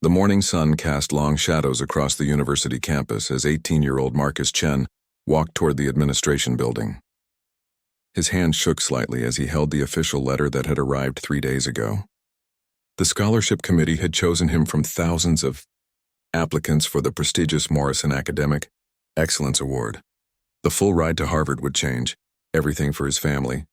The morning sun cast long shadows across the university campus as 18-year-old Marcus Chen walked toward the administration building. His hand shook slightly as he held the official letter that had arrived 3 days ago. The scholarship committee had chosen him from thousands of applicants for the prestigious Morrison Academic Excellence Award. The full ride to Harvard would change everything for his family.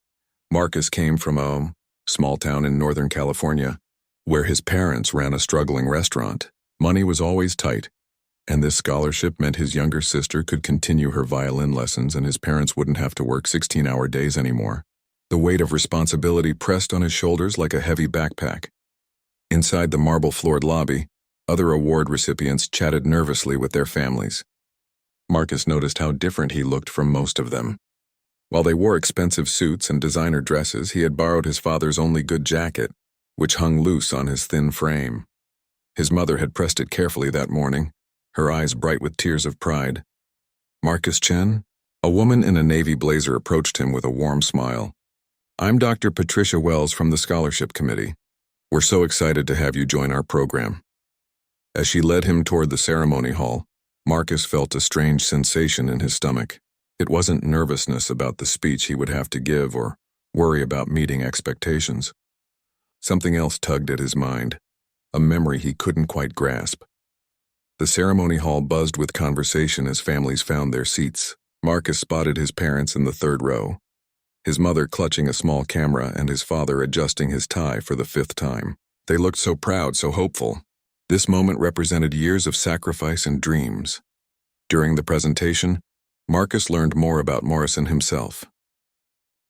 Marcus came from a small town in Northern California, where his parents ran a struggling restaurant. Money was always tight, and this scholarship meant his younger sister could continue her violin lessons and his parents wouldn't have to work 16-hour days anymore. The weight of responsibility pressed on his shoulders like a heavy backpack. Inside the marble-floored lobby, other award recipients chatted nervously with their families. Marcus noticed how different he looked from most of them. While they wore expensive suits and designer dresses, he had borrowed his father's only good jacket, which hung loose on his thin frame. His mother had pressed it carefully that morning, her eyes bright with tears of pride. "Marcus Chen?" A woman in a navy blazer approached him with a warm smile. "I'm Dr. Patricia Wells from the Scholarship Committee. We're so excited to have you join our program." As she led him toward the ceremony hall, Marcus felt a strange sensation in his stomach. It wasn't nervousness about the speech he would have to give or worry about meeting expectations. Something else tugged at his mind, a memory he couldn't quite grasp. The ceremony hall buzzed with conversation as families found their seats. Marcus spotted his parents in the third row, his mother clutching a small camera and his father adjusting his tie for the 5th time. They looked so proud, so hopeful. This moment represented years of sacrifice and dreams. During the presentation, Marcus learned more about Morrison himself.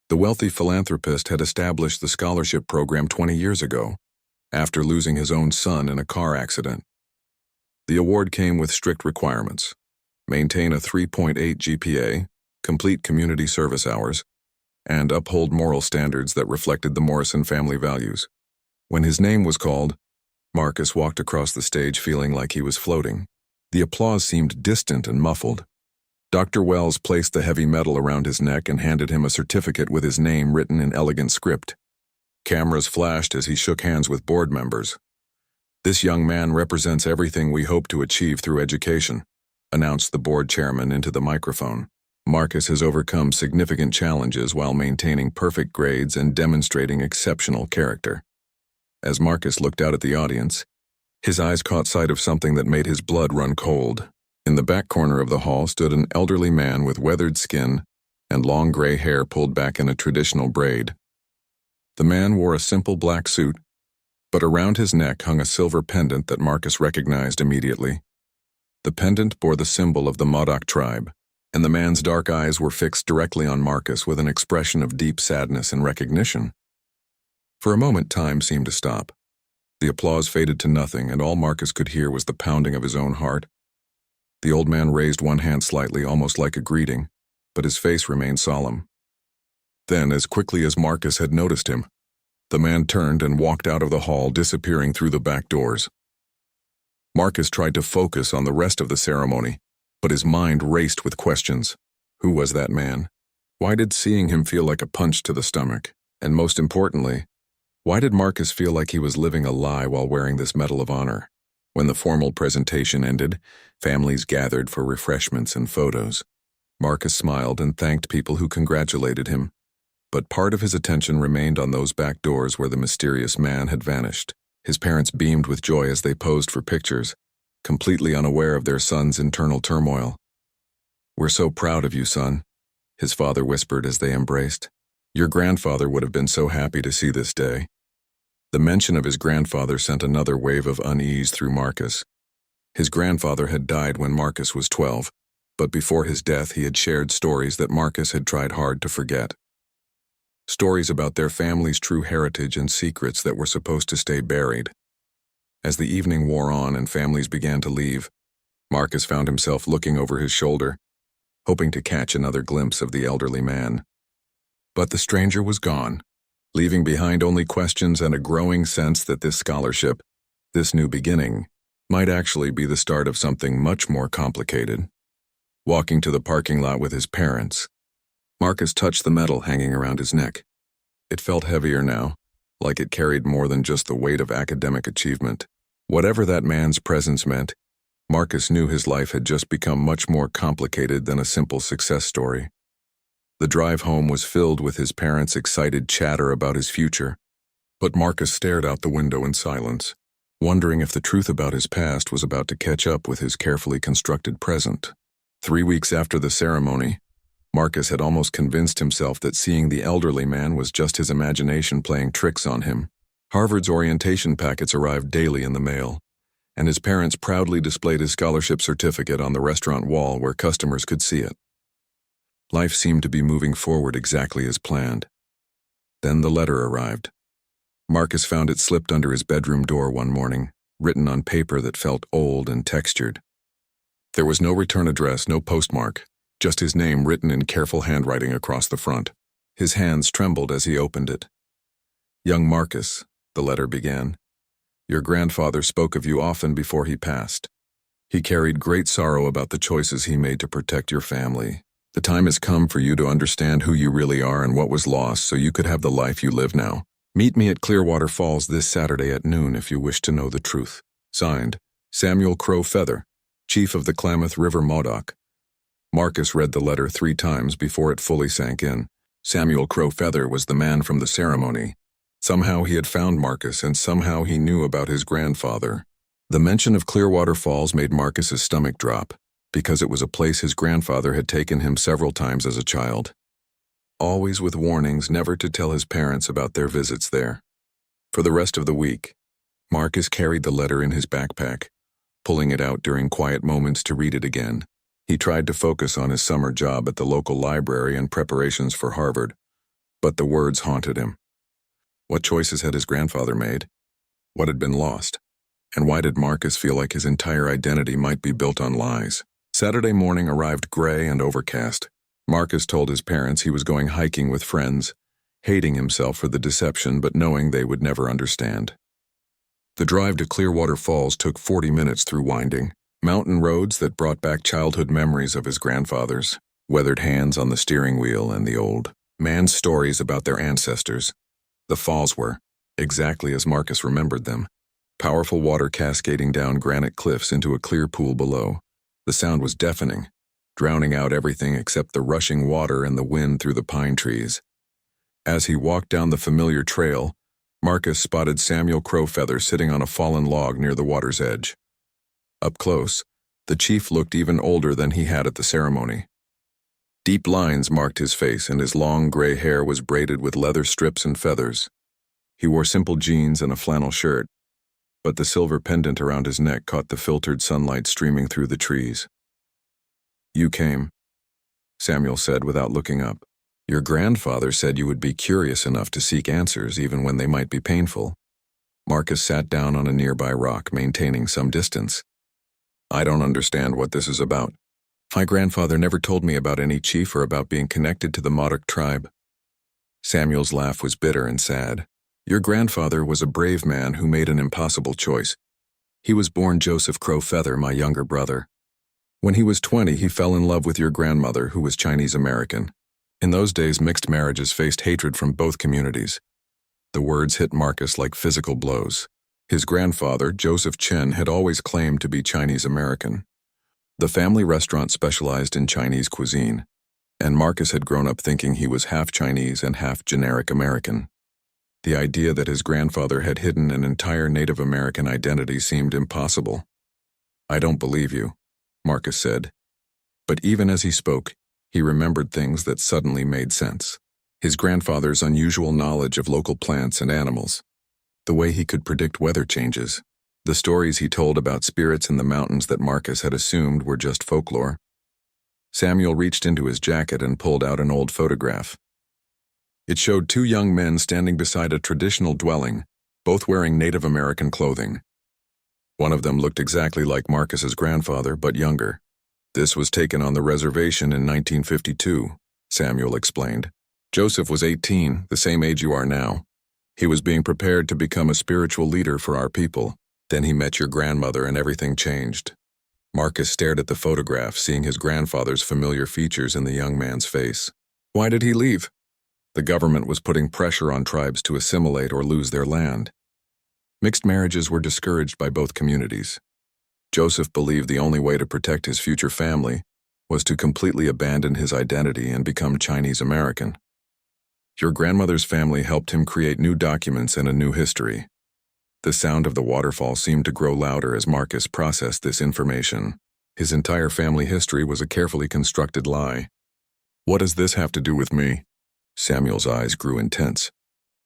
The wealthy philanthropist had established the scholarship program 20 years ago, after losing his own son in a car accident. The award came with strict requirements: maintain a 3.8 GPA, complete community service hours, and uphold moral standards that reflected the Morrison family values. When his name was called, Marcus walked across the stage feeling like he was floating. The applause seemed distant and muffled. Dr. Wells placed the heavy medal around his neck and handed him a certificate with his name written in elegant script. Cameras flashed as he shook hands with board members. "This young man represents everything we hope to achieve through education," announced the board chairman into the microphone. "Marcus has overcome significant challenges while maintaining perfect grades and demonstrating exceptional character." As Marcus looked out at the audience, his eyes caught sight of something that made his blood run cold. In the back corner of the hall stood an elderly man with weathered skin and long gray hair pulled back in a traditional braid. The man wore a simple black suit, but around his neck hung a silver pendant that Marcus recognized immediately. The pendant bore the symbol of the Modoc tribe, and the man's dark eyes were fixed directly on Marcus with an expression of deep sadness and recognition. For a moment, time seemed to stop. The applause faded to nothing, and all Marcus could hear was the pounding of his own heart. The old man raised one hand slightly, almost like a greeting, but his face remained solemn. Then, as quickly as Marcus had noticed him, the man turned and walked out of the hall, disappearing through the back doors. Marcus tried to focus on the rest of the ceremony, but his mind raced with questions. Who was that man? Why did seeing him feel like a punch to the stomach? And most importantly, why did Marcus feel like he was living a lie while wearing this Medal of Honor? When the formal presentation ended, families gathered for refreshments and photos. Marcus smiled and thanked people who congratulated him, but part of his attention remained on those back doors where the mysterious man had vanished. His parents beamed with joy as they posed for pictures, completely unaware of their son's internal turmoil. "We're so proud of you, son," his father whispered as they embraced. "Your grandfather would have been so happy to see this day." The mention of his grandfather sent another wave of unease through Marcus. His grandfather had died when Marcus was 12, but before his death he had shared stories that Marcus had tried hard to forget. Stories about their family's true heritage and secrets that were supposed to stay buried. As the evening wore on and families began to leave, Marcus found himself looking over his shoulder, hoping to catch another glimpse of the elderly man. But the stranger was gone, leaving behind only questions and a growing sense that this scholarship, this new beginning, might actually be the start of something much more complicated. Walking to the parking lot with his parents, Marcus touched the medal hanging around his neck. It felt heavier now, like it carried more than just the weight of academic achievement. Whatever that man's presence meant, Marcus knew his life had just become much more complicated than a simple success story. The drive home was filled with his parents' excited chatter about his future, but Marcus stared out the window in silence, wondering if the truth about his past was about to catch up with his carefully constructed present. 3 weeks after the ceremony, Marcus had almost convinced himself that seeing the elderly man was just his imagination playing tricks on him. Harvard's orientation packets arrived daily in the mail, and his parents proudly displayed his scholarship certificate on the restaurant wall where customers could see it. Life seemed to be moving forward exactly as planned. Then the letter arrived. Marcus found it slipped under his bedroom door one morning, written on paper that felt old and textured. There was no return address, no postmark, just his name written in careful handwriting across the front. His hands trembled as he opened it. "Young Marcus," the letter began, "your grandfather spoke of you often before he passed. He carried great sorrow about the choices he made to protect your family. The time has come for you to understand who you really are and what was lost so you could have the life you live now. Meet me at Clearwater Falls this Saturday at noon if you wish to know the truth. Signed, Samuel Crow Feather, Chief of the Klamath River Modoc." Marcus read the letter 3 times before it fully sank in. Samuel Crow Feather was the man from the ceremony. Somehow he had found Marcus, and somehow he knew about his grandfather. The mention of Clearwater Falls made Marcus's stomach drop, because it was a place his grandfather had taken him several times as a child, always with warnings never to tell his parents about their visits there. For the rest of the week, Marcus carried the letter in his backpack, pulling it out during quiet moments to read it again. He tried to focus on his summer job at the local library and preparations for Harvard, but the words haunted him. What choices had his grandfather made? What had been lost? And why did Marcus feel like his entire identity might be built on lies? Saturday morning arrived gray and overcast. Marcus told his parents he was going hiking with friends, hating himself for the deception but knowing they would never understand. The drive to Clearwater Falls took 40 minutes through winding mountain roads that brought back childhood memories of his grandfathers, weathered hands on the steering wheel and the old man's stories about their ancestors. The falls were, exactly as Marcus remembered them, powerful water cascading down granite cliffs into a clear pool below. The sound was deafening, drowning out everything except the rushing water and the wind through the pine trees. As he walked down the familiar trail, Marcus spotted Samuel Crow Feather sitting on a fallen log near the water's edge. Up close, the chief looked even older than he had at the ceremony. Deep lines marked his face, and his long gray hair was braided with leather strips and feathers. He wore simple jeans and a flannel shirt, but the silver pendant around his neck caught the filtered sunlight streaming through the trees. "You came," Samuel said without looking up. "Your grandfather said you would be curious enough to seek answers even when they might be painful." Marcus sat down on a nearby rock, maintaining some distance. "I don't understand what this is about. My grandfather never told me about any chief or about being connected to the Modoc tribe." Samuel's laugh was bitter and sad. "Your grandfather was a brave man who made an impossible choice. He was born Joseph Crow Feather, my younger brother. When he was 20, he fell in love with your grandmother, who was Chinese American. In those days, mixed marriages faced hatred from both communities." The words hit Marcus like physical blows. His grandfather, Joseph Chen, had always claimed to be Chinese American. The family restaurant specialized in Chinese cuisine, and Marcus had grown up thinking he was half Chinese and half generic American. The idea that his grandfather had hidden an entire Native American identity seemed impossible. "I don't believe you," Marcus said. But even as he spoke, he remembered things that suddenly made sense. His grandfather's unusual knowledge of local plants and animals, the way he could predict weather changes, the stories he told about spirits in the mountains that Marcus had assumed were just folklore. Samuel reached into his jacket and pulled out an old photograph. It showed 2 young men standing beside a traditional dwelling, both wearing Native American clothing. One of them looked exactly like Marcus's grandfather, but younger. "This was taken on the reservation in 1952, Samuel explained. "Joseph was 18, the same age you are now. He was being prepared to become a spiritual leader for our people. Then he met your grandmother and everything changed." Marcus stared at the photograph, seeing his grandfather's familiar features in the young man's face. "Why did he leave?" "The government was putting pressure on tribes to assimilate or lose their land." Mixed marriages were discouraged by both communities. Joseph believed the only way to protect his future family was to completely abandon his identity and become Chinese American. Your grandmother's family helped him create new documents and a new history. The sound of the waterfall seemed to grow louder as Marcus processed this information. His entire family history was a carefully constructed lie. What does this have to do with me? Samuel's eyes grew intense.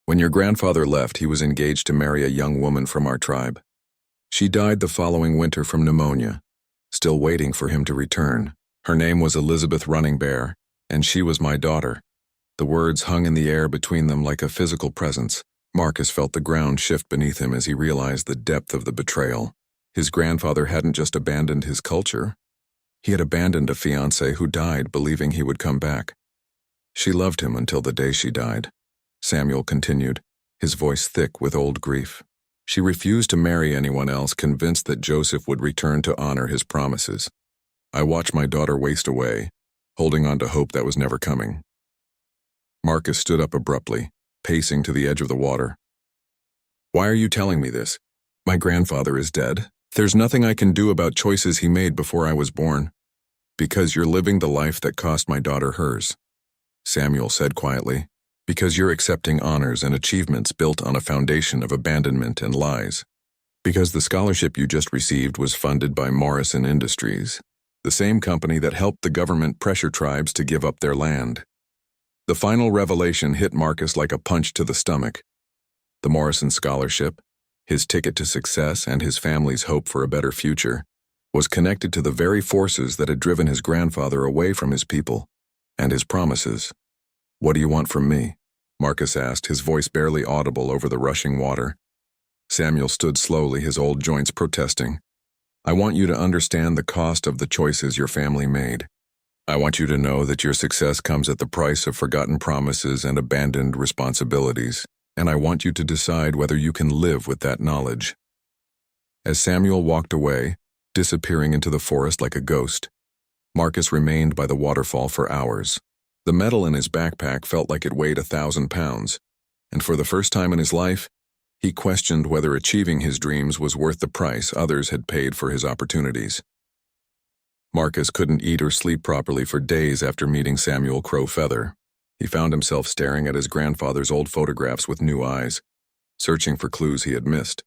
When your grandfather left, he was engaged to marry a young woman from our tribe. She died the following winter from pneumonia, still waiting for him to return. Her name was Elizabeth Running Bear, and she was my daughter. The words hung in the air between them like a physical presence. Marcus felt the ground shift beneath him as he realized the depth of the betrayal. His grandfather hadn't just abandoned his culture. He had abandoned a fiancée who died believing he would come back. She loved him until the day she died. Samuel continued, his voice thick with old grief. She refused to marry anyone else, convinced that Joseph would return to honor his promises. I watched my daughter waste away, holding on to hope that was never coming. Marcus stood up abruptly, pacing to the edge of the water. Why are you telling me this? My grandfather is dead. There's nothing I can do about choices he made before I was born. Because you're living the life that cost my daughter hers, Samuel said quietly. Because you're accepting honors and achievements built on a foundation of abandonment and lies. Because the scholarship you just received was funded by Morrison Industries, the same company that helped the government pressure tribes to give up their land. The final revelation hit Marcus like a punch to the stomach. The Morrison scholarship, his ticket to success and his family's hope for a better future, was connected to the very forces that had driven his grandfather away from his people and his promises. What do you want from me? Marcus asked, his voice barely audible over the rushing water. Samuel stood slowly, his old joints protesting. I want you to understand the cost of the choices your family made. I want you to know that your success comes at the price of forgotten promises and abandoned responsibilities, and I want you to decide whether you can live with that knowledge. As Samuel walked away, disappearing into the forest like a ghost, Marcus remained by the waterfall for hours. The metal in his backpack felt like it weighed 1,000 pounds, and for the first time in his life, he questioned whether achieving his dreams was worth the price others had paid for his opportunities. Marcus couldn't eat or sleep properly for days after meeting Samuel Crowfeather. He found himself staring at his grandfather's old photographs with new eyes, searching for clues he had missed.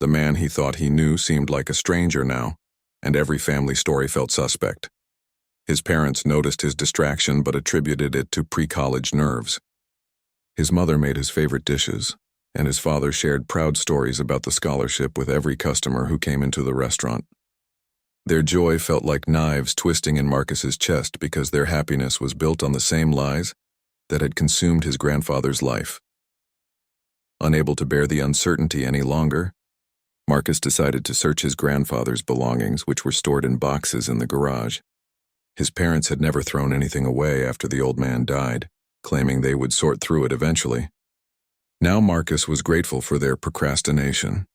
The man he thought he knew seemed like a stranger now, and every family story felt suspect. His parents noticed his distraction but attributed it to pre-college nerves. His mother made his favorite dishes, and his father shared proud stories about the scholarship with every customer who came into the restaurant. Their joy felt like knives twisting in Marcus's chest because their happiness was built on the same lies that had consumed his grandfather's life. Unable to bear the uncertainty any longer, Marcus decided to search his grandfather's belongings, which were stored in boxes in the garage. His parents had never thrown anything away after the old man died, claiming they would sort through it eventually. Now Marcus was grateful for their procrastination.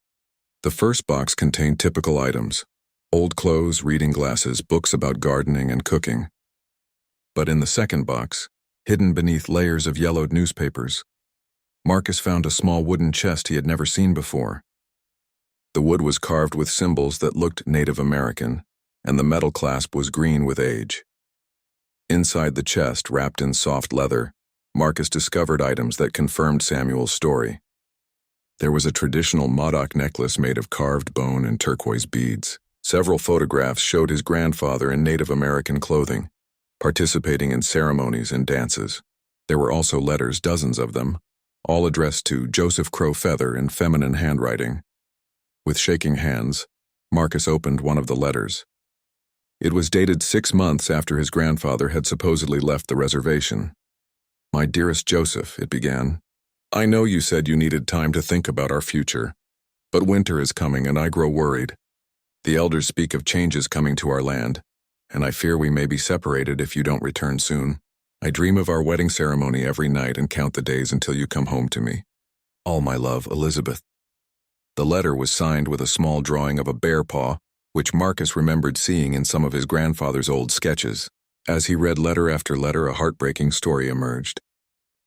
The first box contained typical items: old clothes, reading glasses, books about gardening and cooking. But in the second box, hidden beneath layers of yellowed newspapers, Marcus found a small wooden chest he had never seen before. The wood was carved with symbols that looked Native American, and the metal clasp was green with age. Inside the chest, wrapped in soft leather, Marcus discovered items that confirmed Samuel's story. There was a traditional Modoc necklace made of carved bone and turquoise beads. Several photographs showed his grandfather in Native American clothing, participating in ceremonies and dances. There were also letters, dozens of them, all addressed to Joseph Crowfeather in feminine handwriting. With shaking hands, Marcus opened one of the letters. It was dated 6 months after his grandfather had supposedly left the reservation. My dearest Joseph, it began. I know you said you needed time to think about our future, but winter is coming and I grow worried. The elders speak of changes coming to our land, and I fear we may be separated if you don't return soon. I dream of our wedding ceremony every night and count the days until you come home to me. All my love, Elizabeth. The letter was signed with a small drawing of a bear paw, which Marcus remembered seeing in some of his grandfather's old sketches. As he read letter after letter, a heartbreaking story emerged.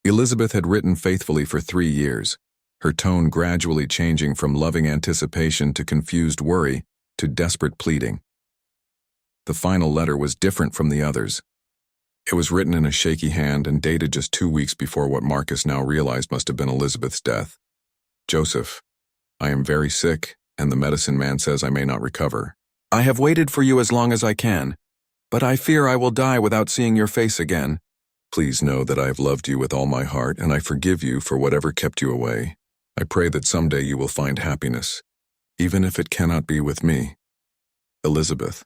Elizabeth had written faithfully for 3 years, her tone gradually changing from loving anticipation to confused worry to desperate pleading. The final letter was different from the others. It was written in a shaky hand and dated just 2 weeks before what Marcus now realized must have been Elizabeth's death. Joseph, I am very sick, and the medicine man says I may not recover. I have waited for you as long as I can, but I fear I will die without seeing your face again. Please know that I have loved you with all my heart, and I forgive you for whatever kept you away. I pray that someday you will find happiness, even if it cannot be with me. Elizabeth.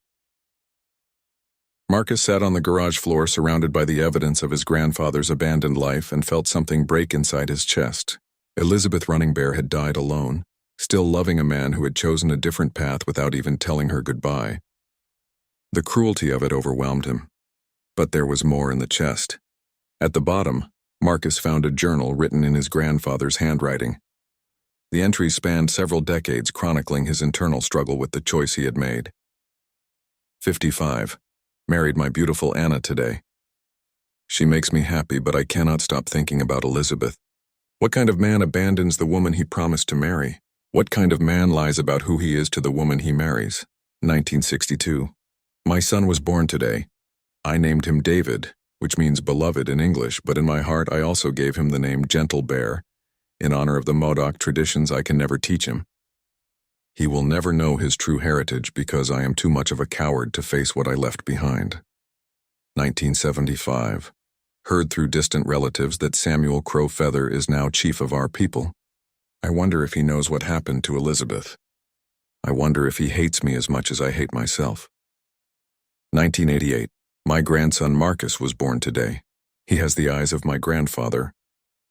Marcus sat on the garage floor surrounded by the evidence of his grandfather's abandoned life and felt something break inside his chest. Elizabeth Running Bear had died alone, still loving a man who had chosen a different path without even telling her goodbye. The cruelty of it overwhelmed him. But there was more in the chest. At the bottom, Marcus found a journal written in his grandfather's handwriting. The entries spanned several decades, chronicling his internal struggle with the choice he had made. 55. Married my beautiful Anna today. She makes me happy, but I cannot stop thinking about Elizabeth. What kind of man abandons the woman he promised to marry? What kind of man lies about who he is to the woman he marries? 1962. My son was born today. I named him David, which means beloved in English, but in my heart I also gave him the name Gentle Bear, in honor of the Modoc traditions I can never teach him. He will never know his true heritage because I am too much of a coward to face what I left behind. 1975. Heard through distant relatives that Samuel Crow Feather is now chief of our people. I wonder if he knows what happened to Elizabeth. I wonder if he hates me as much as I hate myself. 1988. My grandson Marcus was born today. He has the eyes of my grandfather,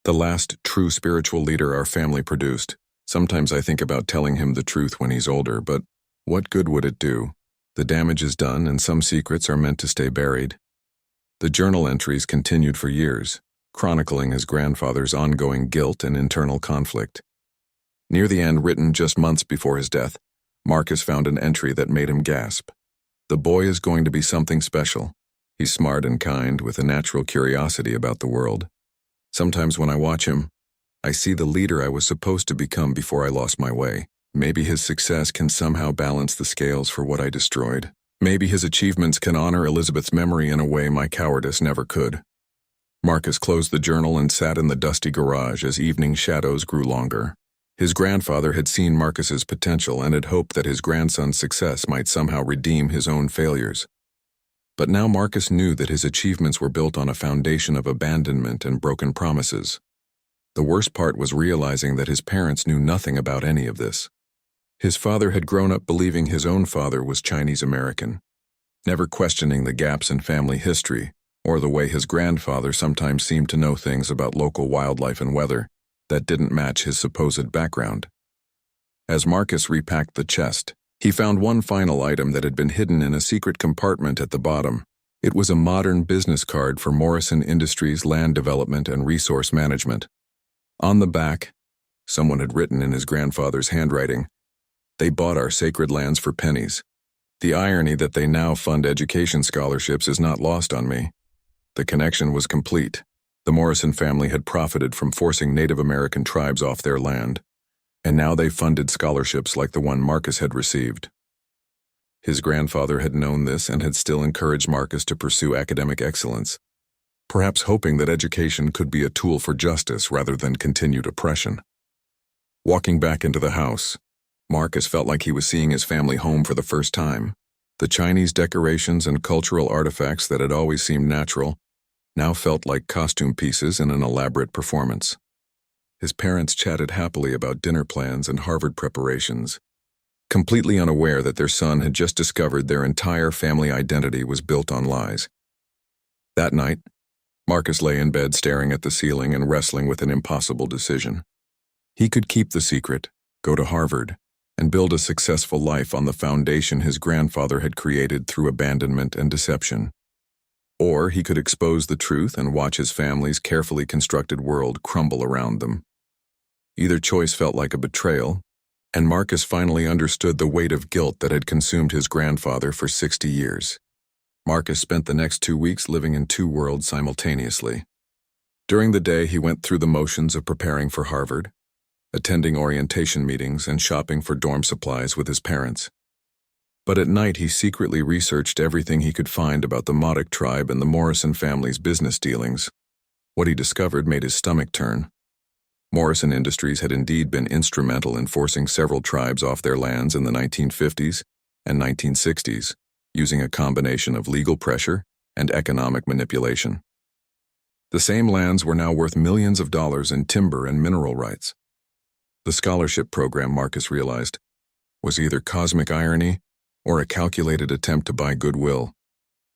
the last true spiritual leader our family produced. Sometimes I think about telling him the truth when he's older, but what good would it do? The damage is done, and some secrets are meant to stay buried. The journal entries continued for years, chronicling his grandfather's ongoing guilt and internal conflict. Near the end, written just months before his death, Marcus found an entry that made him gasp. The boy is going to be something special. He's smart and kind, with a natural curiosity about the world. Sometimes when I watch him, I see the leader I was supposed to become before I lost my way. Maybe his success can somehow balance the scales for what I destroyed. Maybe his achievements can honor Elizabeth's memory in a way my cowardice never could. Marcus closed the journal and sat in the dusty garage as evening shadows grew longer. His grandfather had seen Marcus's potential and had hoped that his grandson's success might somehow redeem his own failures. But now Marcus knew that his achievements were built on a foundation of abandonment and broken promises. The worst part was realizing that his parents knew nothing about any of this. His father had grown up believing his own father was Chinese American, never questioning the gaps in family history or the way his grandfather sometimes seemed to know things about local wildlife and weather that didn't match his supposed background. As Marcus repacked the chest, he found one final item that had been hidden in a secret compartment at the bottom. It was a modern business card for Morrison Industries Land Development and Resource Management. On the back, someone had written in his grandfather's handwriting, "They bought our sacred lands for pennies." The irony that they now fund education scholarships is not lost on me. The connection was complete. The Morrison family had profited from forcing Native American tribes off their land, and now they funded scholarships like the one Marcus had received. His grandfather had known this and had still encouraged Marcus to pursue academic excellence, perhaps hoping that education could be a tool for justice rather than continued oppression. Walking back into the house, Marcus felt like he was seeing his family home for the first time. The Chinese decorations and cultural artifacts that had always seemed natural now felt like costume pieces in an elaborate performance. His parents chatted happily about dinner plans and Harvard preparations, completely unaware that their son had just discovered their entire family identity was built on lies. That night, Marcus lay in bed staring at the ceiling and wrestling with an impossible decision. He could keep the secret, go to Harvard, and build a successful life on the foundation his grandfather had created through abandonment and deception. Or he could expose the truth and watch his family's carefully constructed world crumble around them. Either choice felt like a betrayal, and Marcus finally understood the weight of guilt that had consumed his grandfather for 60 years. Marcus spent the next 2 weeks living in two worlds simultaneously. During the day, he went through the motions of preparing for Harvard. attending orientation meetings and shopping for dorm supplies with his parents. But at night he secretly researched everything he could find about the Modoc tribe and the Morrison family's business dealings. What he discovered made his stomach turn. Morrison Industries had indeed been instrumental in forcing several tribes off their lands in the 1950s and 1960s, using a combination of legal pressure and economic manipulation. The same lands were now worth millions of dollars in timber and mineral rights. The scholarship program, Marcus realized, was either cosmic irony or a calculated attempt to buy goodwill.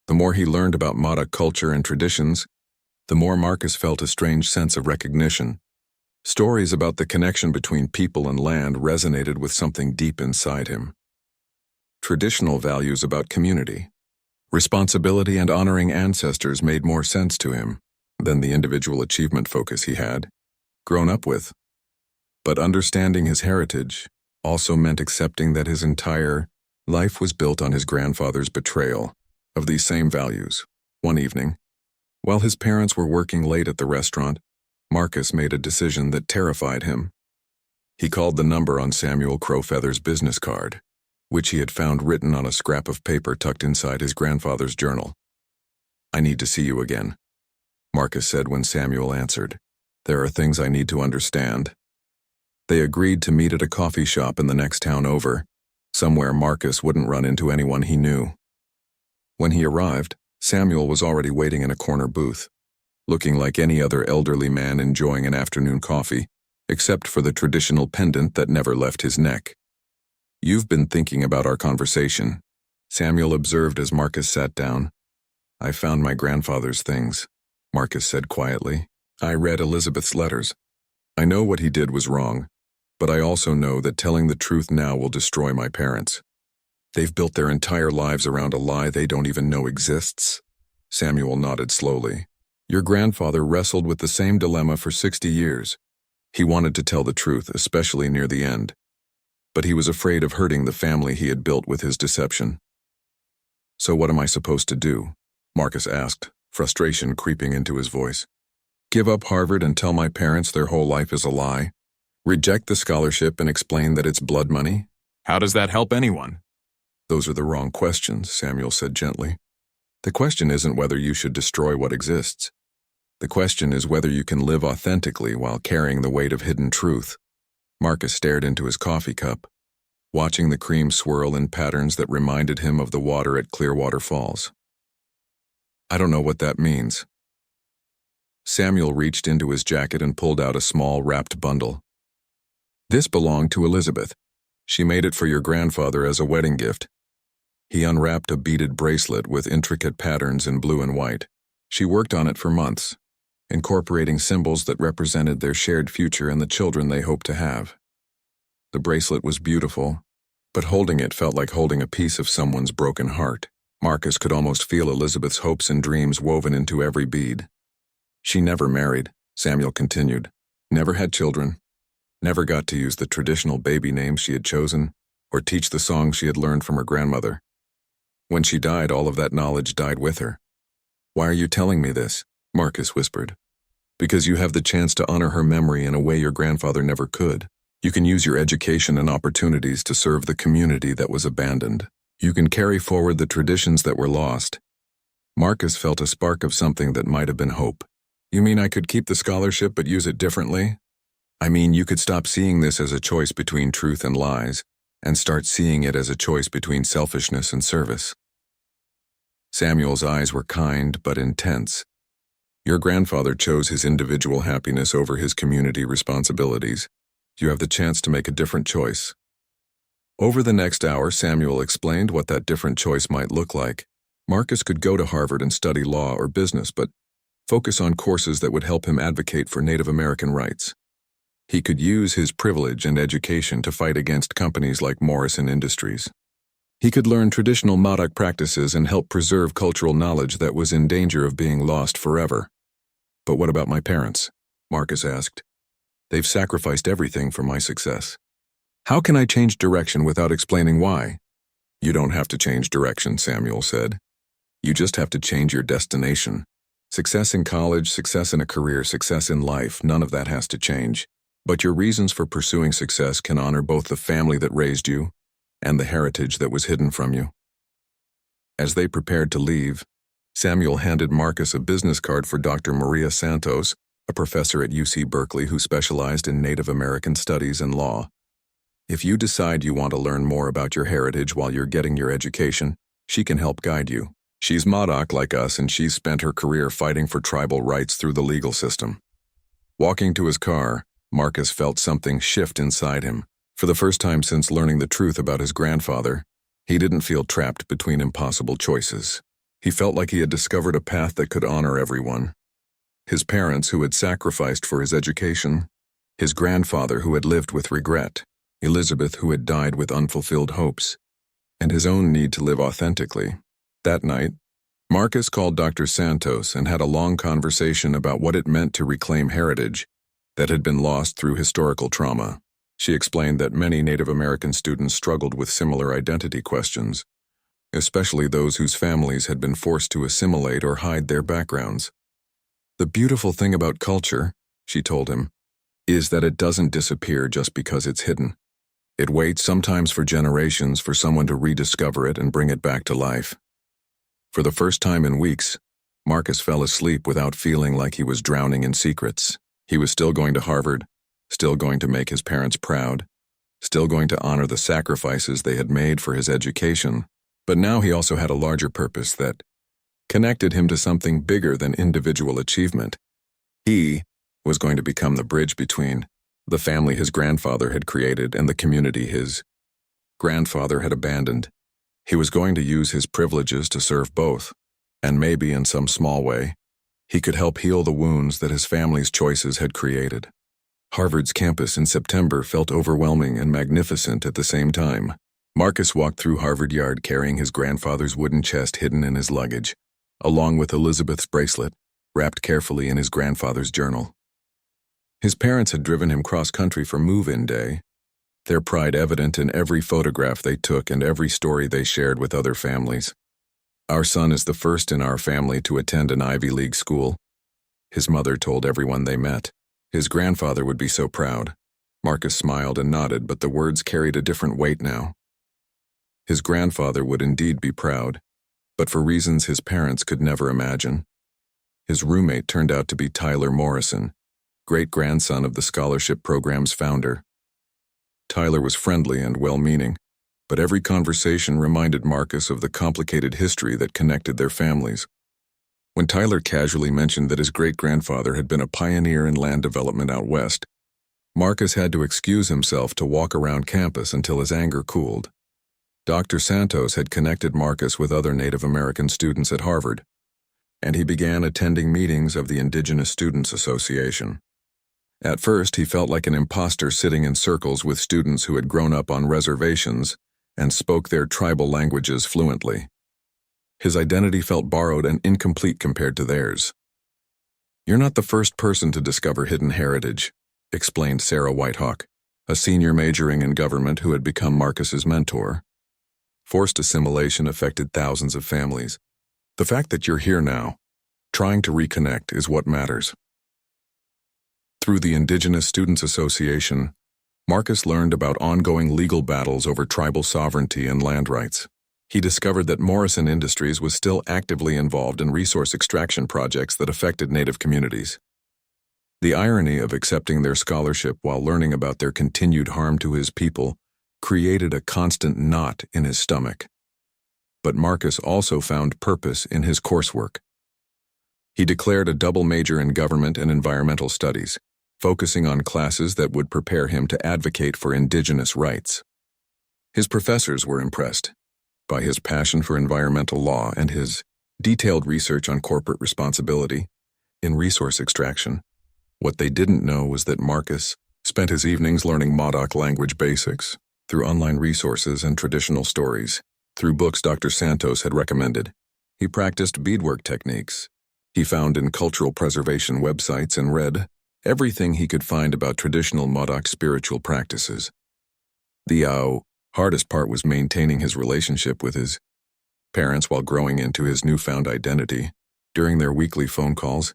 The more he learned about Modoc culture and traditions, the more Marcus felt a strange sense of recognition. Stories about the connection between people and land resonated with something deep inside him. Traditional values about community, responsibility, and honoring ancestors made more sense to him than the individual achievement focus he had grown up with. But understanding his heritage also meant accepting that his entire life was built on his grandfather's betrayal of these same values. One evening, while his parents were working late at the restaurant, Marcus made a decision that terrified him. He called the number on Samuel Crowfeather's business card, which he had found written on a scrap of paper tucked inside his grandfather's journal. "I need to see you again," Marcus said when Samuel answered. "There are things I need to understand." They agreed to meet at a coffee shop in the next town over, somewhere Marcus wouldn't run into anyone he knew. When he arrived, Samuel was already waiting in a corner booth, looking like any other elderly man enjoying an afternoon coffee, except for the traditional pendant that never left his neck. "You've been thinking about our conversation," Samuel observed as Marcus sat down. "I found my grandfather's things," Marcus said quietly. "I read Elizabeth's letters. I know what he did was wrong, but I also know that telling the truth now will destroy my parents. They've built their entire lives around a lie they don't even know exists." Samuel nodded slowly. "Your grandfather wrestled with the same dilemma for 60 years. He wanted to tell the truth, especially near the end. But he was afraid of hurting the family he had built with his deception." "So what am I supposed to do?" Marcus asked, frustration creeping into his voice. "Give up Harvard and tell my parents their whole life is a lie? Reject the scholarship and explain that it's blood money? How does that help anyone?" "Those are the wrong questions," Samuel said gently. "The question isn't whether you should destroy what exists. The question is whether you can live authentically while carrying the weight of hidden truth." Marcus stared into his coffee cup, watching the cream swirl in patterns that reminded him of the water at Clearwater Falls. "I don't know what that means." Samuel reached into his jacket and pulled out a small wrapped bundle. "This belonged to Elizabeth. She made it for your grandfather as a wedding gift." He unwrapped a beaded bracelet with intricate patterns in blue and white. She worked on it for months, incorporating symbols that represented their shared future and the children they hoped to have. The bracelet was beautiful, but holding it felt like holding a piece of someone's broken heart. Marcus could almost feel Elizabeth's hopes and dreams woven into every bead. "She never married," Samuel continued, "never had children, never got to use the traditional baby names she had chosen or teach the songs she had learned from her grandmother. When she died, all of that knowledge died with her." "Why are you telling me this?" Marcus whispered. "Because you have the chance to honor her memory in a way your grandfather never could. You can use your education and opportunities to serve the community that was abandoned. You can carry forward the traditions that were lost." Marcus felt a spark of something that might have been hope. "You mean I could keep the scholarship but use it differently? I mean, you could stop seeing this as a choice between truth and lies, and start seeing it as a choice between selfishness and service." Samuel's eyes were kind but intense. "Your grandfather chose his individual happiness over his community responsibilities. You have the chance to make a different choice." Over the next hour, Samuel explained what that different choice might look like. Marcus could go to Harvard and study law or business, but focus on courses that would help him advocate for Native American rights. He could use his privilege and education to fight against companies like Morrison Industries. He could learn traditional Modoc practices and help preserve cultural knowledge that was in danger of being lost forever. "But what about my parents?" Marcus asked. "They've sacrificed everything for my success. How can I change direction without explaining why?" "You don't have to change direction," Samuel said. "You just have to change your destination. Success in college, success in a career, success in life, none of that has to change. But your reasons for pursuing success can honor both the family that raised you and the heritage that was hidden from you. As they prepared to leave, Samuel handed Marcus a business card for Dr. Maria Santos, a professor at UC Berkeley who specialized in Native American studies and law. If you decide you want to learn more about your heritage while you're getting your education, she can help guide you. She's Modoc like us, and she's spent her career fighting for tribal rights through the legal system. Walking to his car, Marcus felt something shift inside him. For the first time since learning the truth about his grandfather, he didn't feel trapped between impossible choices. He felt like he had discovered a path that could honor everyone. His parents who had sacrificed for his education, his grandfather who had lived with regret, Elizabeth who had died with unfulfilled hopes, and his own need to live authentically. That night, Marcus called Dr. Santos and had a long conversation about what it meant to reclaim heritage that had been lost through historical trauma. She explained that many Native American students struggled with similar identity questions, especially those whose families had been forced to assimilate or hide their backgrounds. The beautiful thing about culture, she told him, is that it doesn't disappear just because it's hidden. It waits sometimes for generations for someone to rediscover it and bring it back to life. For the first time in weeks, Marcus fell asleep without feeling like he was drowning in secrets. He was still going to Harvard, still going to make his parents proud, still going to honor the sacrifices they had made for his education, but now he also had a larger purpose that connected him to something bigger than individual achievement. He was going to become the bridge between the family his grandfather had created and the community his grandfather had abandoned. He was going to use his privileges to serve both, and maybe in some small way, he could help heal the wounds that his family's choices had created. Harvard's campus in September felt overwhelming and magnificent at the same time. Marcus walked through Harvard Yard carrying his grandfather's wooden chest hidden in his luggage, along with Elizabeth's bracelet, wrapped carefully in his grandfather's journal. His parents had driven him cross-country for move-in day, their pride evident in every photograph they took and every story they shared with other families. "Our son is the first in our family to attend an Ivy League school," his mother told everyone they met. His grandfather would be so proud. Marcus smiled and nodded, but the words carried a different weight now. His grandfather would indeed be proud, but for reasons his parents could never imagine. His roommate turned out to be Tyler Morrison, great-grandson of the scholarship program's founder. Tyler was friendly and well-meaning, but every conversation reminded Marcus of the complicated history that connected their families. When Tyler casually mentioned that his great-grandfather had been a pioneer in land development out west, Marcus had to excuse himself to walk around campus until his anger cooled. Dr. Santos had connected Marcus with other Native American students at Harvard, and he began attending meetings of the Indigenous Students Association. At first, he felt like an imposter sitting in circles with students who had grown up on reservations and spoke their tribal languages fluently. His identity felt borrowed and incomplete compared to theirs. "You're not the first person to discover hidden heritage," explained Sarah Whitehawk, a senior majoring in government who had become Marcus's mentor. "Forced assimilation affected thousands of families. The fact that you're here now, trying to reconnect, is what matters." Through the Indigenous Students Association, Marcus learned about ongoing legal battles over tribal sovereignty and land rights. He discovered that Morrison Industries was still actively involved in resource extraction projects that affected Native communities. The irony of accepting their scholarship while learning about their continued harm to his people created a constant knot in his stomach. But Marcus also found purpose in his coursework. He declared a double major in government and environmental studies, focusing on classes that would prepare him to advocate for Indigenous rights. His professors were impressed by his passion for environmental law and his detailed research on corporate responsibility in resource extraction. What they didn't know was that Marcus spent his evenings learning Modoc language basics through online resources and traditional stories, through books Dr. Santos had recommended. He practiced beadwork techniques he found in cultural preservation websites and read everything he could find about traditional Modoc spiritual practices. The hardest part was maintaining his relationship with his parents while growing into his newfound identity. During their weekly phone calls,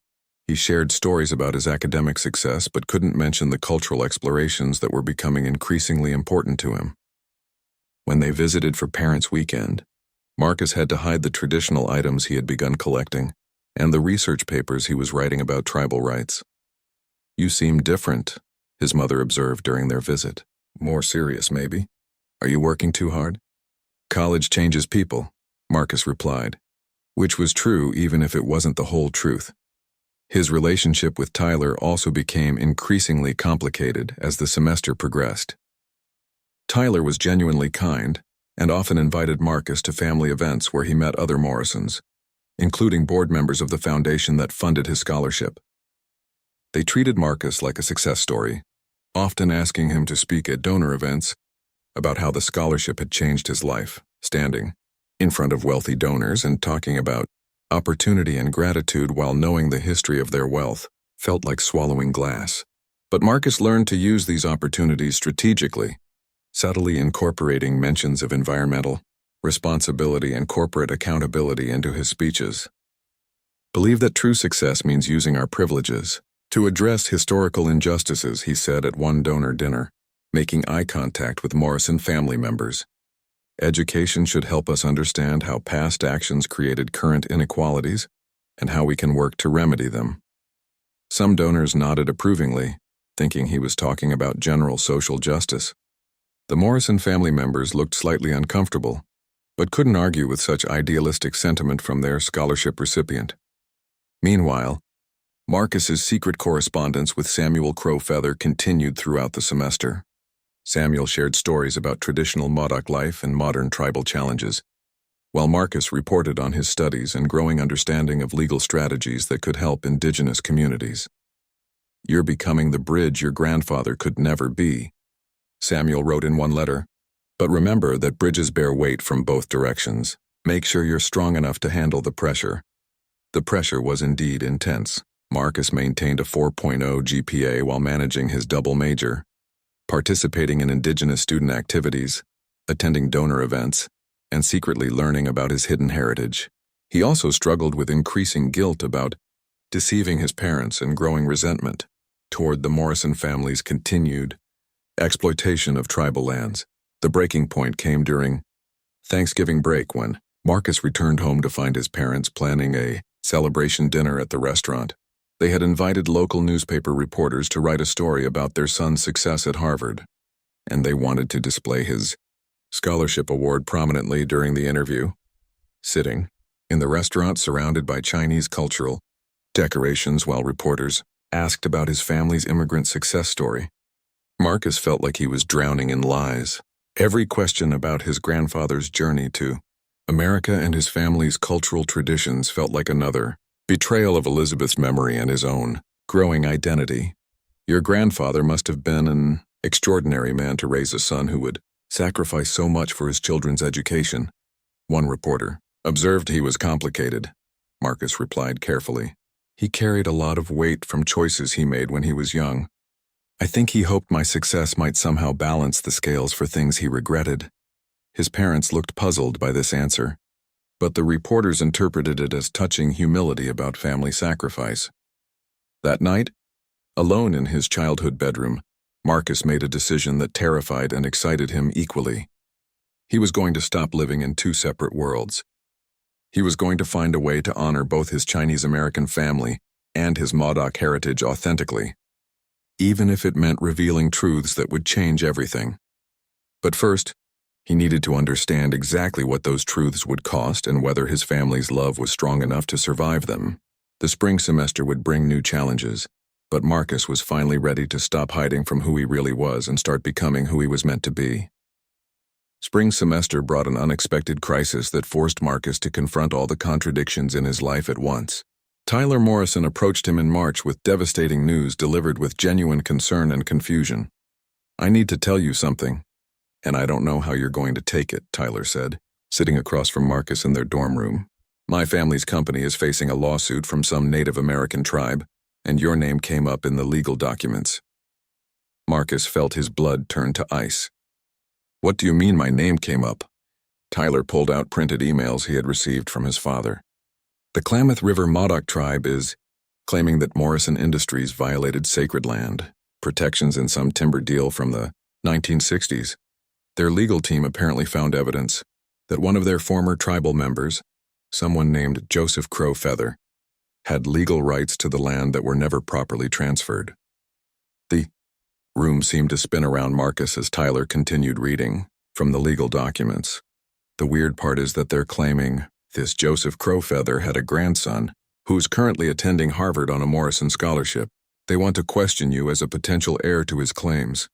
He shared stories about his academic success but couldn't mention the cultural explorations that were becoming increasingly important to him. When they visited for Parents' Weekend, Marcus had to hide the traditional items he had begun collecting and the research papers he was writing about tribal rights. "You seem different," his mother observed during their visit. "More serious, maybe? Are you working too hard?" "College changes people," Marcus replied, which was true even if it wasn't the whole truth. His relationship with Tyler also became increasingly complicated as the semester progressed. Tyler was genuinely kind and often invited Marcus to family events where he met other Morrisons, including board members of the foundation that funded his scholarship. They treated Marcus like a success story, often asking him to speak at donor events about how the scholarship had changed his life, standing in front of wealthy donors and talking about opportunity and gratitude while knowing the history of their wealth felt like swallowing glass. But Marcus learned to use these opportunities strategically, subtly incorporating mentions of environmental responsibility and corporate accountability into his speeches. "Believe that true success means using our privileges to address historical injustices," he said at one donor dinner, making eye contact with Morrison family members. "Education should help us understand how past actions created current inequalities and how we can work to remedy them." Some donors nodded approvingly, thinking he was talking about general social justice. The Morrison family members looked slightly uncomfortable, but couldn't argue with such idealistic sentiment from their scholarship recipient. Meanwhile, Marcus's secret correspondence with Samuel Crowfeather continued throughout the semester. Samuel shared stories about traditional Modoc life and modern tribal challenges, while Marcus reported on his studies and growing understanding of legal strategies that could help indigenous communities. "You're becoming the bridge your grandfather could never be," Samuel wrote in one letter. "But remember that bridges bear weight from both directions. Make sure you're strong enough to handle the pressure." The pressure was indeed intense. Marcus maintained a 4.0 GPA while managing his double major, participating in indigenous student activities, attending donor events, and secretly learning about his hidden heritage. He also struggled with increasing guilt about deceiving his parents and growing resentment toward the Morrison family's continued exploitation of tribal lands. The breaking point came during Thanksgiving break when Marcus returned home to find his parents planning a celebration dinner at the restaurant. They had invited local newspaper reporters to write a story about their son's success at Harvard, and they wanted to display his scholarship award prominently during the interview. Sitting in the restaurant surrounded by Chinese cultural decorations while reporters asked about his family's immigrant success story, Marcus felt like he was drowning in lies. Every question about his grandfather's journey to America and his family's cultural traditions felt like another betrayal of Elizabeth's memory and his own growing identity. "Your grandfather must have been an extraordinary man to raise a son who would sacrifice so much for his children's education," one reporter observed. "He was complicated," Marcus replied carefully. "He carried a lot of weight from choices he made when he was young. I think he hoped my success might somehow balance the scales for things he regretted." His parents looked puzzled by this answer, but the reporters interpreted it as touching humility about family sacrifice. That night, alone in his childhood bedroom, Marcus made a decision that terrified and excited him equally. He was going to stop living in two separate worlds. He was going to find a way to honor both his Chinese-American family and his Modoc heritage authentically, even if it meant revealing truths that would change everything. But first, he needed to understand exactly what those truths would cost and whether his family's love was strong enough to survive them. The spring semester would bring new challenges, but Marcus was finally ready to stop hiding from who he really was and start becoming who he was meant to be. Spring semester brought an unexpected crisis that forced Marcus to confront all the contradictions in his life at once. Tyler Morrison approached him in March with devastating news delivered with genuine concern and confusion. "I need to tell you something, and I don't know how you're going to take it," Tyler said, sitting across from Marcus in their dorm room. "My family's company is facing a lawsuit from some Native American tribe, and your name came up in the legal documents." Marcus felt his blood turn to ice. "What do you mean my name came up?" Tyler pulled out printed emails he had received from his father. "The Klamath River Modoc tribe is claiming that Morrison Industries violated sacred land, protections in some timber deal from the 1960s. Their legal team apparently found evidence that one of their former tribal members, someone named Joseph Crowfeather, had legal rights to the land that were never properly transferred. The room seemed to spin around Marcus as Tyler continued reading from the legal documents. The weird part is that they're claiming this Joseph Crowfeather had a grandson who's currently attending Harvard on a Morrison scholarship. They want to question you as a potential heir to his claims.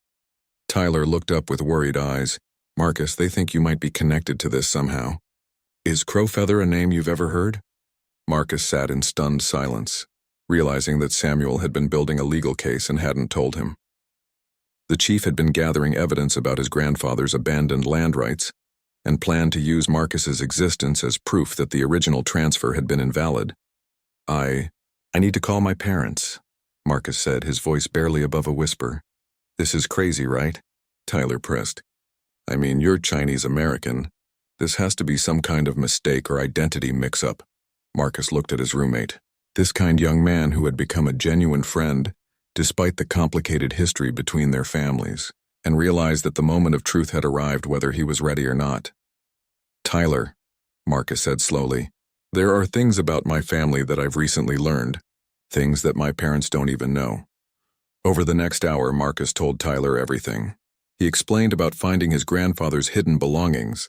Tyler looked up with worried eyes. Marcus, they think you might be connected to this somehow. Is Crowfeather a name you've ever heard? Marcus sat in stunned silence, realizing that Samuel had been building a legal case and hadn't told him. The chief had been gathering evidence about his grandfather's abandoned land rights and planned to use Marcus's existence as proof that the original transfer had been invalid. I need to call my parents, Marcus said, his voice barely above a whisper. This is crazy, right? Tyler pressed. I mean, you're Chinese American. This has to be some kind of mistake or identity mix-up. Marcus looked at his roommate. This kind young man who had become a genuine friend, despite the complicated history between their families, and realized that the moment of truth had arrived whether he was ready or not. Tyler, Marcus said slowly, there are things about my family that I've recently learned, things that my parents don't even know. Over the next hour, Marcus told Tyler everything. He explained about finding his grandfather's hidden belongings,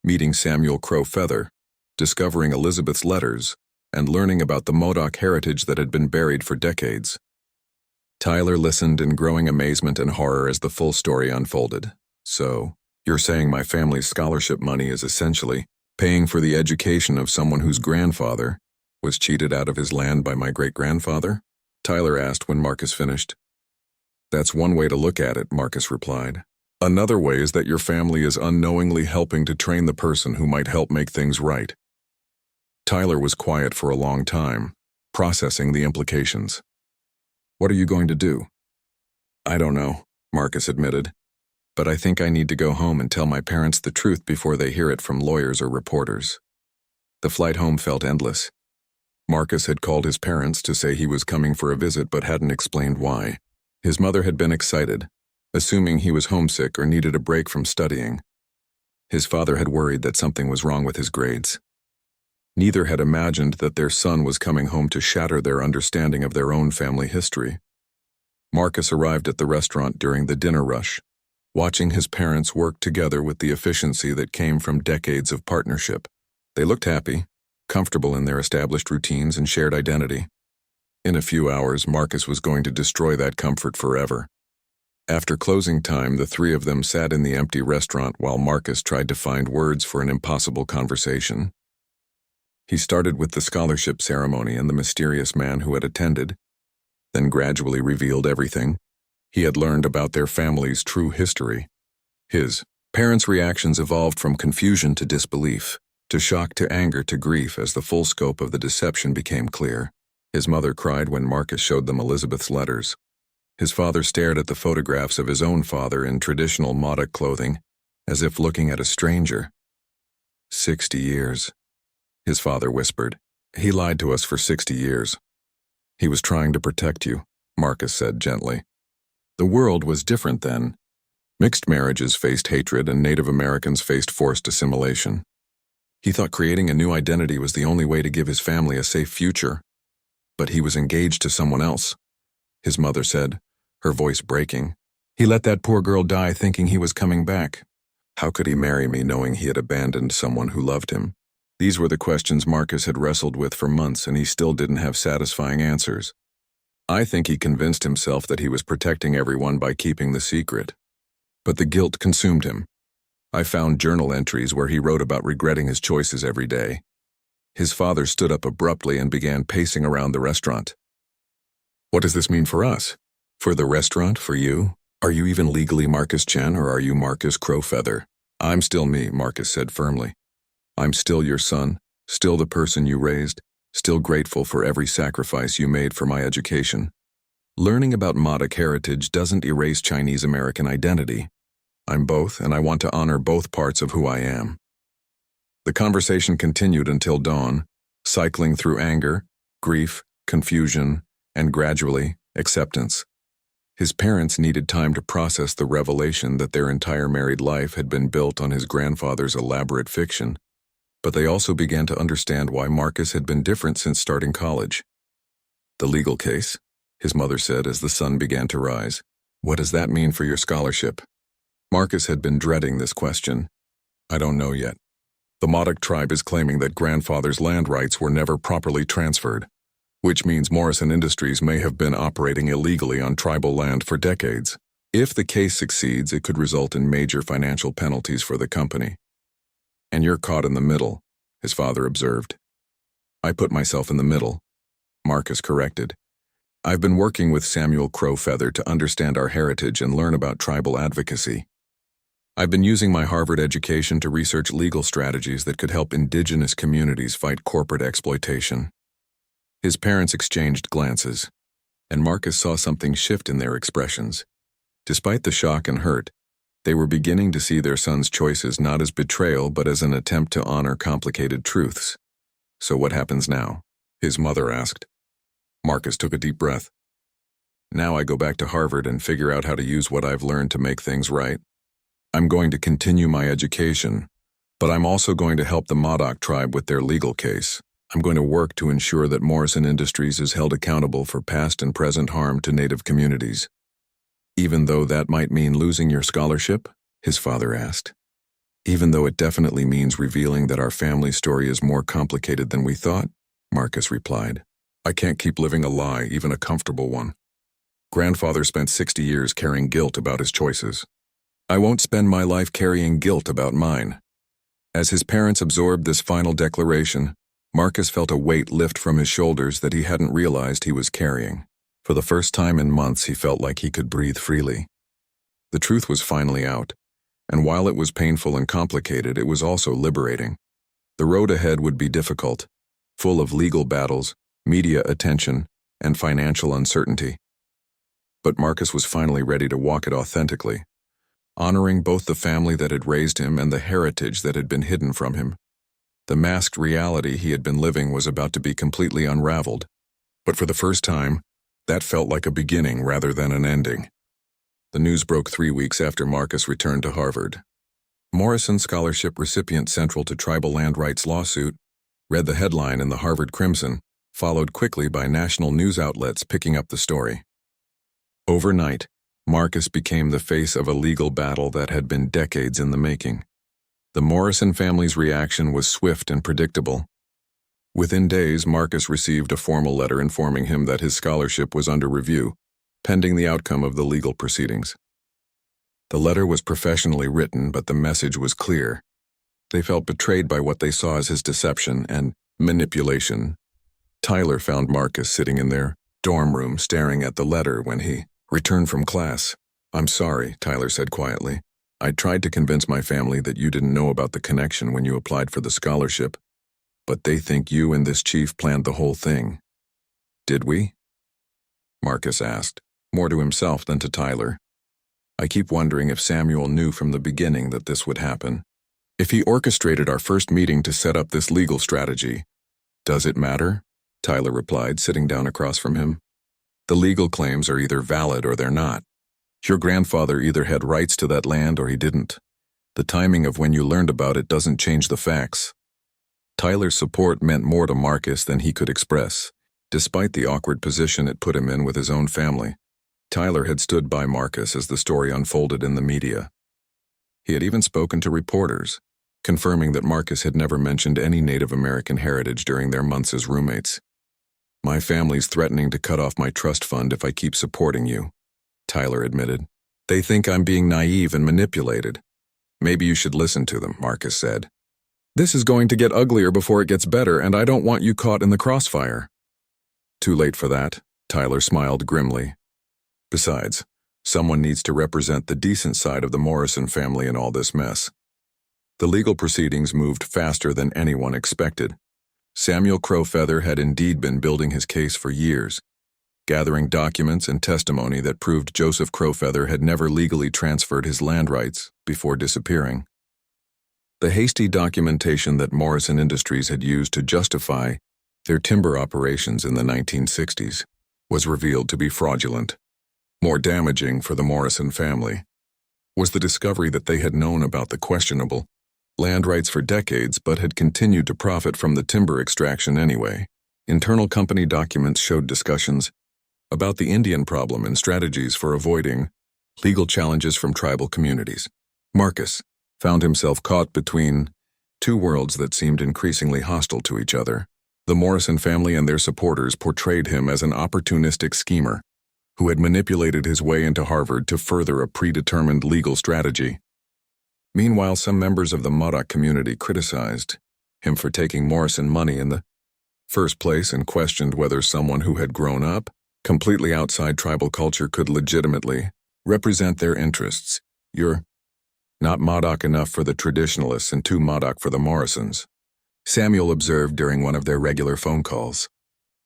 meeting Samuel Crowfeather, discovering Elizabeth's letters, and learning about the Modoc heritage that had been buried for decades. Tyler listened in growing amazement and horror as the full story unfolded. So, you're saying my family's scholarship money is essentially paying for the education of someone whose grandfather was cheated out of his land by my great-grandfather? Tyler asked when Marcus finished. That's one way to look at it, Marcus replied. Another way is that your family is unknowingly helping to train the person who might help make things right. Tyler was quiet for a long time, processing the implications. What are you going to do? I don't know, Marcus admitted. But I think I need to go home and tell my parents the truth before they hear it from lawyers or reporters. The flight home felt endless. Marcus had called his parents to say he was coming for a visit but hadn't explained why. His mother had been excited, assuming he was homesick or needed a break from studying. His father had worried that something was wrong with his grades. Neither had imagined that their son was coming home to shatter their understanding of their own family history. Marcus arrived at the restaurant during the dinner rush, watching his parents work together with the efficiency that came from decades of partnership. They looked happy, comfortable in their established routines and shared identity. In a few hours, Marcus was going to destroy that comfort forever. After closing time, the three of them sat in the empty restaurant while Marcus tried to find words for an impossible conversation. He started with the scholarship ceremony and the mysterious man who had attended, then gradually revealed everything he had learned about their family's true history. His parents' reactions evolved from confusion to disbelief, to shock to anger to grief as the full scope of the deception became clear. His mother cried when Marcus showed them Elizabeth's letters. His father stared at the photographs of his own father in traditional Modoc clothing, as if looking at a stranger. 60 years, his father whispered. He lied to us for 60 years. He was trying to protect you, Marcus said gently. The world was different then. Mixed marriages faced hatred and Native Americans faced forced assimilation. He thought creating a new identity was the only way to give his family a safe future. But he was engaged to someone else, his mother said, her voice breaking. He let that poor girl die thinking he was coming back. How could he marry me knowing he had abandoned someone who loved him? These were the questions Marcus had wrestled with for months, and he still didn't have satisfying answers. I think he convinced himself that he was protecting everyone by keeping the secret. But the guilt consumed him. I found journal entries where he wrote about regretting his choices every day. His father stood up abruptly and began pacing around the restaurant. What does this mean for us? For the restaurant? For you? Are you even legally Marcus Chen, or are you Marcus Crowfeather? I'm still me, Marcus said firmly. I'm still your son, still the person you raised, still grateful for every sacrifice you made for my education. Learning about Modoc heritage doesn't erase Chinese American identity. I'm both, and I want to honor both parts of who I am. The conversation continued until dawn, cycling through anger, grief, confusion, and gradually, acceptance. His parents needed time to process the revelation that their entire married life had been built on his grandfather's elaborate fiction, but they also began to understand why Marcus had been different since starting college. "The legal case," his mother said as the sun began to rise. "What does that mean for your scholarship?" Marcus had been dreading this question. "I don't know yet. The Modoc tribe is claiming that grandfather's land rights were never properly transferred, which means Morrison Industries may have been operating illegally on tribal land for decades. If the case succeeds, it could result in major financial penalties for the company." "And you're caught in the middle," his father observed. "I put myself in the middle," Marcus corrected. "I've been working with Samuel Crowfeather to understand our heritage and learn about tribal advocacy. I've been using my Harvard education to research legal strategies that could help indigenous communities fight corporate exploitation." His parents exchanged glances, and Marcus saw something shift in their expressions. Despite the shock and hurt, they were beginning to see their son's choices not as betrayal but as an attempt to honor complicated truths. "So what happens now?" his mother asked. Marcus took a deep breath. "Now I go back to Harvard and figure out how to use what I've learned to make things right. I'm going to continue my education, but I'm also going to help the Modoc tribe with their legal case. I'm going to work to ensure that Morrison Industries is held accountable for past and present harm to Native communities." "Even though that might mean losing your scholarship?" his father asked. "Even though it definitely means revealing that our family story is more complicated than we thought," Marcus replied. "I can't keep living a lie, even a comfortable one. Grandfather spent 60 years carrying guilt about his choices. I won't spend my life carrying guilt about mine." As his parents absorbed this final declaration, Marcus felt a weight lift from his shoulders that he hadn't realized he was carrying. For the first time in months, he felt like he could breathe freely. The truth was finally out, and while it was painful and complicated, it was also liberating. The road ahead would be difficult, full of legal battles, media attention, and financial uncertainty. But Marcus was finally ready to walk it authentically, honoring both the family that had raised him and the heritage that had been hidden from him. The masked reality he had been living was about to be completely unraveled, but for the first time, that felt like a beginning rather than an ending. The news broke 3 weeks after Marcus returned to Harvard. "Morrison Scholarship recipient central to tribal land rights lawsuit," read the headline in the Harvard Crimson, followed quickly by national news outlets picking up the story. Overnight, Marcus became the face of a legal battle that had been decades in the making. The Morrison family's reaction was swift and predictable. Within days, Marcus received a formal letter informing him that his scholarship was under review, pending the outcome of the legal proceedings. The letter was professionally written, but the message was clear. They felt betrayed by what they saw as his deception and manipulation. Tyler found Marcus sitting in their dorm room staring at the letter when he returned from class. "I'm sorry," Tyler said quietly. "I tried to convince my family that you didn't know about the connection when you applied for the scholarship, but they think you and this chief planned the whole thing." "Did we?" Marcus asked, more to himself than to Tyler. "I keep wondering if Samuel knew from the beginning that this would happen. If he orchestrated our first meeting to set up this legal strategy." "Does it matter?" Tyler replied, sitting down across from him. "The legal claims are either valid or they're not. Your grandfather either had rights to that land or he didn't. The timing of when you learned about it doesn't change the facts." Tyler's support meant more to Marcus than he could express, despite the awkward position it put him in with his own family. Tyler had stood by Marcus as the story unfolded in the media. He had even spoken to reporters, confirming that Marcus had never mentioned any Native American heritage during their months as roommates. "My family's threatening to cut off my trust fund if I keep supporting you," Tyler admitted. "They think I'm being naive and manipulated." "Maybe you should listen to them," Marcus said. "This is going to get uglier before it gets better, and I don't want you caught in the crossfire." "Too late for that," Tyler smiled grimly. "Besides, someone needs to represent the decent side of the Morrison family in all this mess." The legal proceedings moved faster than anyone expected. Samuel Crowfeather had indeed been building his case for years, gathering documents and testimony that proved Joseph Crowfeather had never legally transferred his land rights before disappearing. The hasty documentation that Morrison Industries had used to justify their timber operations in the 1960s was revealed to be fraudulent. More damaging for the Morrison family was the discovery that they had known about the questionable land rights for decades but had continued to profit from the timber extraction anyway. Internal company documents showed discussions about the Indian problem and strategies for avoiding legal challenges from tribal communities. Marcus found himself caught between two worlds that seemed increasingly hostile to each other. The Morrison family and their supporters portrayed him as an opportunistic schemer who had manipulated his way into Harvard to further a predetermined legal strategy. Meanwhile, some members of the Modoc community criticized him for taking Morrison money in the first place and questioned whether someone who had grown up completely outside tribal culture could legitimately represent their interests. "You're not Modoc enough for the traditionalists and too Modoc for the Morrisons," Samuel observed during one of their regular phone calls.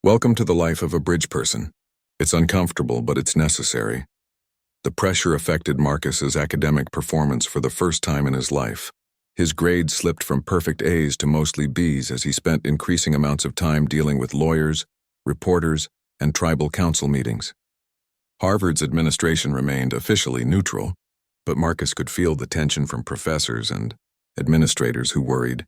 "Welcome to the life of a bridge person. It's uncomfortable, but it's necessary." The pressure affected Marcus's academic performance for the first time in his life. His grades slipped from perfect A's to mostly B's as he spent increasing amounts of time dealing with lawyers, reporters, and tribal council meetings. Harvard's administration remained officially neutral, but Marcus could feel the tension from professors and administrators who worried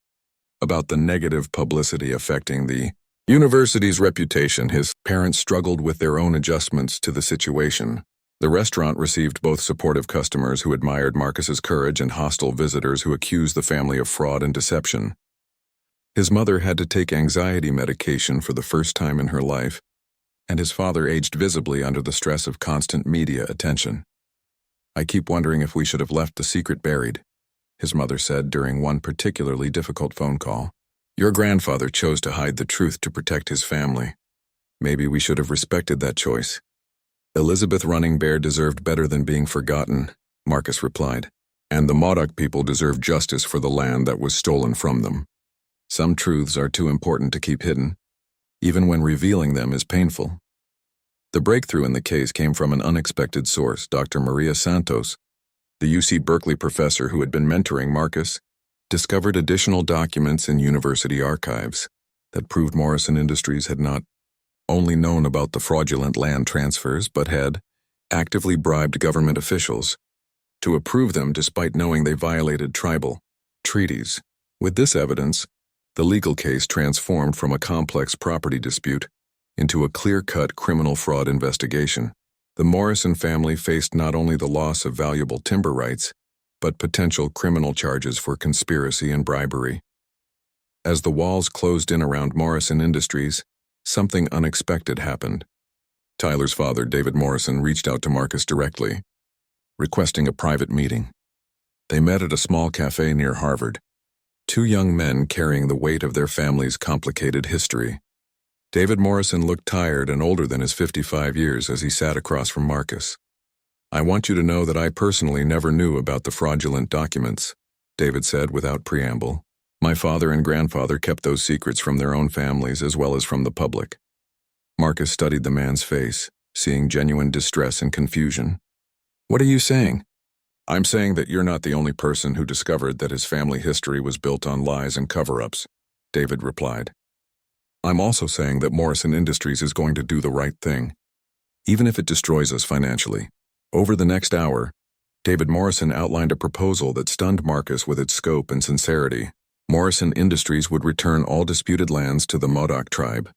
about the negative publicity affecting the university's reputation. His parents struggled with their own adjustments to the situation. The restaurant received both supportive customers who admired Marcus's courage and hostile visitors who accused the family of fraud and deception. His mother had to take anxiety medication for the first time in her life, and his father aged visibly under the stress of constant media attention. "I keep wondering if we should have left the secret buried," his mother said during one particularly difficult phone call. "Your grandfather chose to hide the truth to protect his family. Maybe we should have respected that choice." "Elizabeth Running Bear deserved better than being forgotten," Marcus replied, "and the Modoc people deserve justice for the land that was stolen from them. Some truths are too important to keep hidden, even when revealing them is painful." The breakthrough in the case came from an unexpected source. Dr. Maria Santos, the UC Berkeley professor who had been mentoring Marcus, discovered additional documents in university archives that proved Morrison Industries had not only known about the fraudulent land transfers but had actively bribed government officials to approve them despite knowing they violated tribal treaties. With this evidence, the legal case transformed from a complex property dispute into a clear-cut criminal fraud investigation. The Morrison family faced not only the loss of valuable timber rights, but potential criminal charges for conspiracy and bribery. As the walls closed in around Morrison Industries, something unexpected happened. Tyler's father, David Morrison, reached out to Marcus directly, requesting a private meeting. They met at a small cafe near Harvard, two young men carrying the weight of their family's complicated history. David Morrison looked tired and older than his 55 years as he sat across from Marcus. "I want you to know that I personally never knew about the fraudulent documents," David said without preamble. "My father and grandfather kept those secrets from their own families as well as from the public." Marcus studied the man's face, seeing genuine distress and confusion. "What are you saying?" "I'm saying that you're not the only person who discovered that his family history was built on lies and cover-ups," David replied. "I'm also saying that Morrison Industries is going to do the right thing, even if it destroys us financially." Over the next hour, David Morrison outlined a proposal that stunned Marcus with its scope and sincerity. Morrison Industries would return all disputed lands to the Modoc tribe,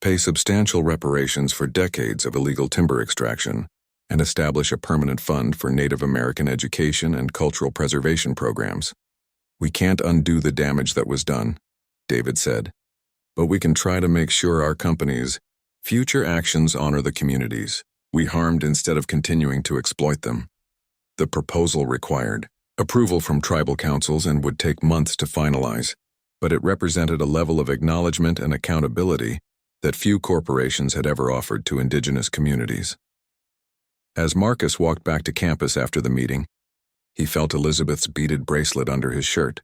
pay substantial reparations for decades of illegal timber extraction, and establish a permanent fund for Native American education and cultural preservation programs. "We can't undo the damage that was done," David said, "but we can try to make sure our company's future actions honor the communities we harmed instead of continuing to exploit them." The proposal required approval from tribal councils and would take months to finalize, but it represented a level of acknowledgement and accountability that few corporations had ever offered to indigenous communities. As Marcus walked back to campus after the meeting, he felt Elizabeth's beaded bracelet under his shirt,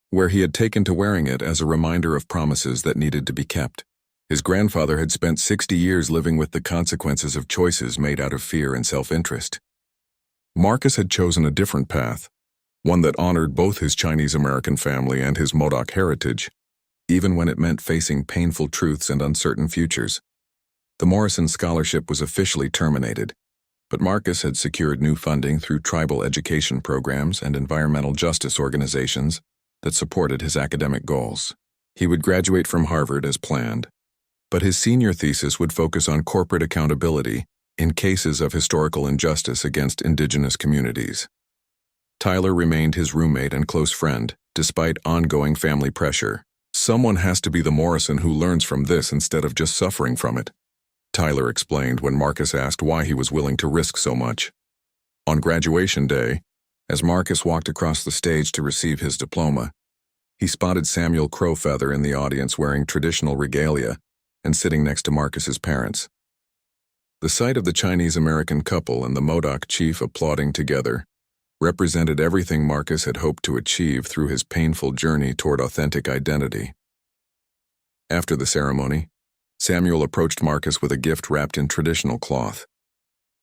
where he had taken to wearing it as a reminder of promises that needed to be kept. His grandfather had spent 60 years living with the consequences of choices made out of fear and self-interest. Marcus had chosen a different path, one that honored both his Chinese-American family and his Modoc heritage, even when it meant facing painful truths and uncertain futures. The Morrison Scholarship was officially terminated, but Marcus had secured new funding through tribal education programs and environmental justice organizations that supported his academic goals. He would graduate from Harvard as planned, but his senior thesis would focus on corporate accountability in cases of historical injustice against indigenous communities. Tyler remained his roommate and close friend, despite ongoing family pressure. Someone has to be the Morrison who learns from this instead of just suffering from it, Tyler explained when Marcus asked why he was willing to risk so much. On graduation day, as Marcus walked across the stage to receive his diploma, he spotted Samuel Crowfeather in the audience wearing traditional regalia and sitting next to Marcus's parents. The sight of the Chinese-American couple and the Modoc chief applauding together represented everything Marcus had hoped to achieve through his painful journey toward authentic identity. After the ceremony, Samuel approached Marcus with a gift wrapped in traditional cloth.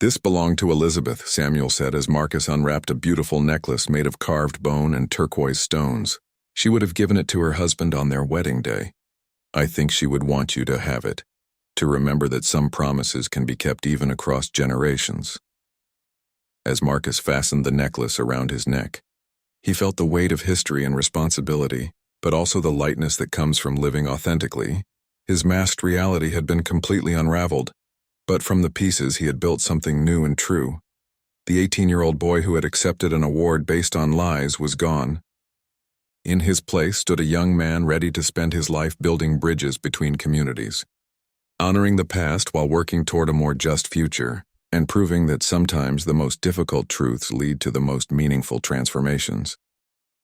"This belonged to Elizabeth," Samuel said as Marcus unwrapped a beautiful necklace made of carved bone and turquoise stones. "She would have given it to her husband on their wedding day. I think she would want you to have it, to remember that some promises can be kept even across generations." As Marcus fastened the necklace around his neck, he felt the weight of history and responsibility, but also the lightness that comes from living authentically. His masked reality had been completely unraveled, but from the pieces he had built something new and true. The 18-year-old boy who had accepted an award based on lies was gone. In his place stood a young man ready to spend his life building bridges between communities, honoring the past while working toward a more just future, and proving that sometimes the most difficult truths lead to the most meaningful transformations.